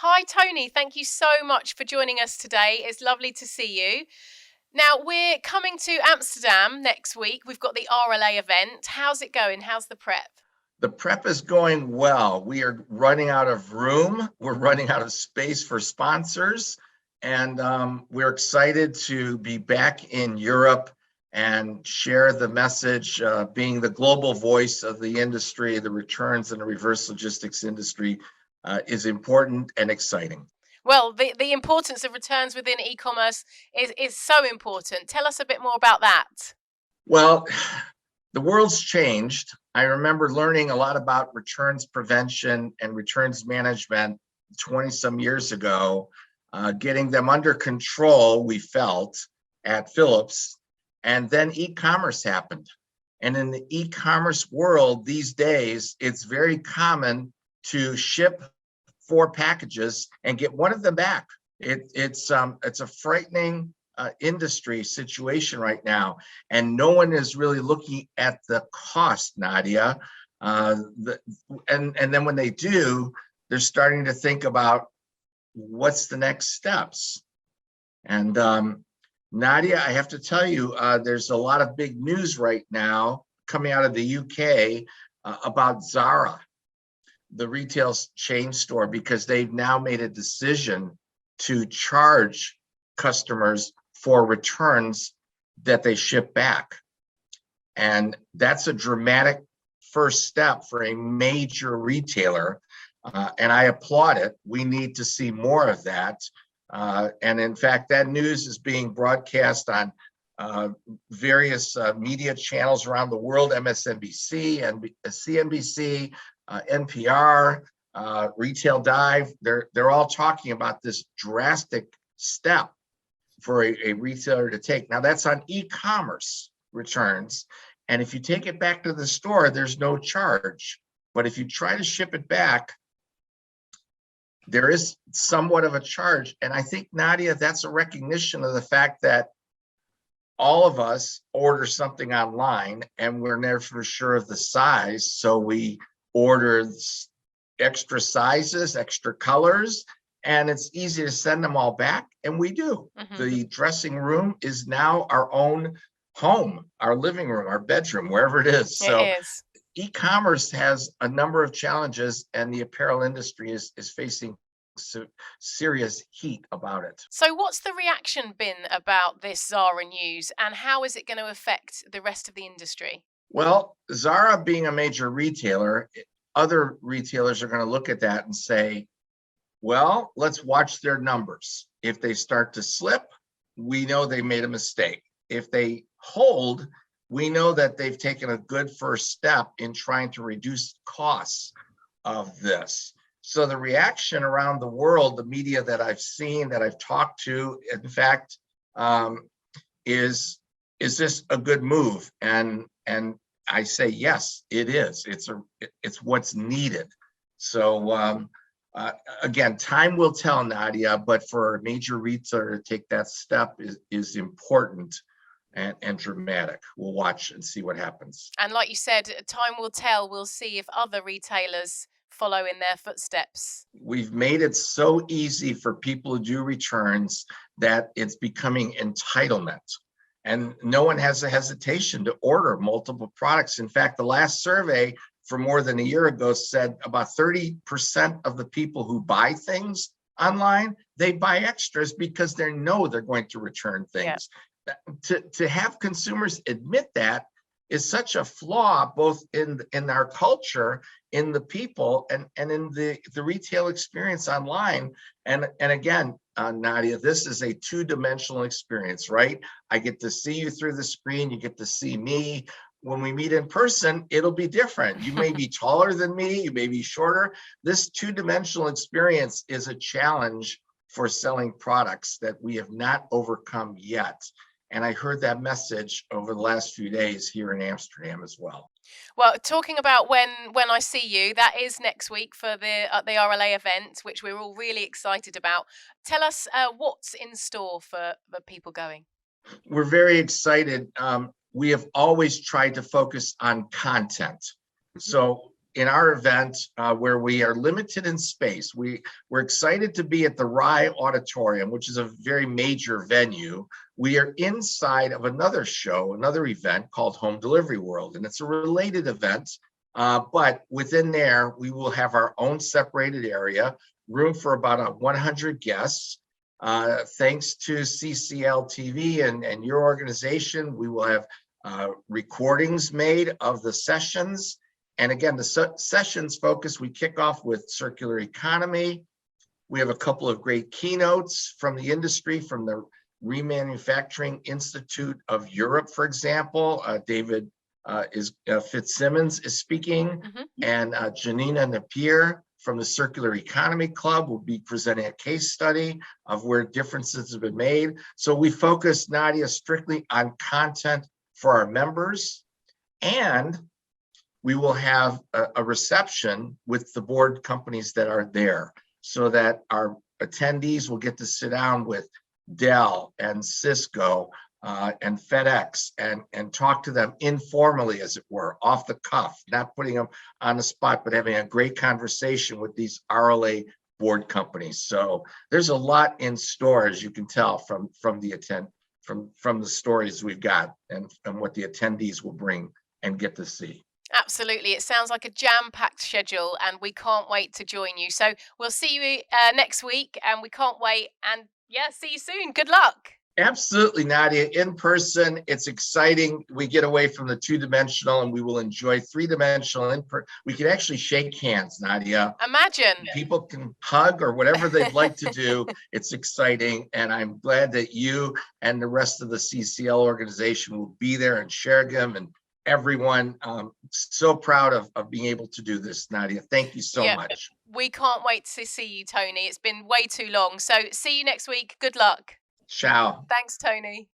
Hi, Tony. Thank you so much for joining us today. It's lovely to see you. Now, we're coming to Amsterdam next week. We've got the RLA event. How's it going? How's the prep? The prep is going well. We are running out of room. We're running out of space for sponsors. And we're excited to be back in Europe and share the message, being the global voice of the industry. The returns and the reverse logistics industry is important and exciting. Well, the importance of returns within e-commerce is so important. Tell us a bit more about that. Well, the world's changed. I remember learning a lot about returns prevention and returns management 20 some years ago, getting them under control, we felt, at Philips. And then e-commerce happened. And in the e-commerce world these days, it's very common to ship 4 packages and get one of them back. It's a frightening industry situation right now, and no one is really looking at the cost, Nadia. And then when they do, they're starting to think about what's the next steps. And Nadia, I have to tell you, there's a lot of big news right now coming out of the UK about Zara, the retail chain store, because they've now made a decision to charge customers for returns that they ship back. And that's a dramatic first step for a major retailer. And I applaud it. We need to see more of that. And in fact, that news is being broadcast on various media channels around the world, MSNBC and CNBC, NPR, Retail Dive. They're all talking about this drastic step for a retailer to take. Now that's on e-commerce returns. And if you take it back to the store, there's no charge. But if you try to ship it back, there is somewhat of a charge. And I think, Nadia, that's a recognition of the fact that all of us order something online and we're never sure of the size. So we order extra sizes, extra colors, and it's easy to send them all back, and we do. The dressing room is now our own home, our living room, our bedroom, wherever it is. So e-commerce has a number of challenges, and the apparel industry is facing serious heat about it. So what's the reaction been about this Zara news, and how is it going to affect the rest of the industry? Well, Zara being a major retailer, other retailers are going to look at that and say, well, let's watch their numbers. If they start to slip, we know they made a mistake. If they hold, we know that they've taken a good first step in trying to reduce costs of this. So the reaction around the world, the media that I've seen, that I've talked to, in fact, is this a good move? And I say, yes, it is. It's what's needed. So again, time will tell, Nadia, but for a major retailer to take that step is important and dramatic. We'll watch and see what happens. And like you said, time will tell. We'll see if other retailers follow in their footsteps. We've made it so easy for people to do returns that it's becoming entitlement. And no one has a hesitation to order multiple products. In fact, the last survey from more than a year ago said about 30% of the people who buy things online, they buy extras because they know they're going to return things. Yeah. To have consumers admit that is such a flaw, both in our culture, in the people, and in the retail experience online. And again, Nadia, this is a two-dimensional experience, right? I get to see you through the screen, you get to see me. When we meet in person, it'll be different. You may be taller than me, you may be shorter. This two-dimensional experience is a challenge for selling products that we have not overcome yet. And I heard that message over the last few days here in Amsterdam as well. Well, talking about when I see you, that is next week for the RLA event, which we're all really excited about. Tell us what's in store for the people going. We're very excited. We have always tried to focus on content. So in our event where we are limited in space. We're excited to be at the Rye Auditorium, which is a very major venue. We are inside of another show, another event called Home Delivery World, and it's a related event. But within there, we will have our own separated area, room for about 100 guests. Thanks to CCL TV and your organization, we will have recordings made of the sessions. And again, the sessions focus, we kick off with circular economy. We have a couple of great keynotes from the industry, from the Remanufacturing Institute of Europe, for example. David Fitzsimmons is speaking, and Janina Napier from the Circular Economy Club will be presenting a case study of where differences have been made. So we focus, Nadia, strictly on content for our members, and we will have a reception with the board companies that are there, so that our attendees will get to sit down with Dell and Cisco and FedEx and talk to them informally, as it were, off the cuff, not putting them on the spot, but having a great conversation with these RLA board companies. So there's a lot in store, as you can tell from the stories we've got and what the attendees will bring and get to see. Absolutely. It sounds like a jam-packed schedule, and we can't wait to join you. So we'll see you next week, and we can't wait. And yeah, see you soon. Good luck. Absolutely, Nadia. In person, it's exciting. We get away from the two-dimensional, and we will enjoy three-dimensional. We can actually shake hands, Nadia. Imagine. People can hug or whatever they'd like to do. It's exciting, and I'm glad that you and the rest of the CCL organization will be there, and Shergim and everyone. So proud of being able to do this, Nadia. Thank you so much. We can't wait to see you, Tony. It's been way too long. So see you next week. Good luck. Ciao. Thanks, Tony.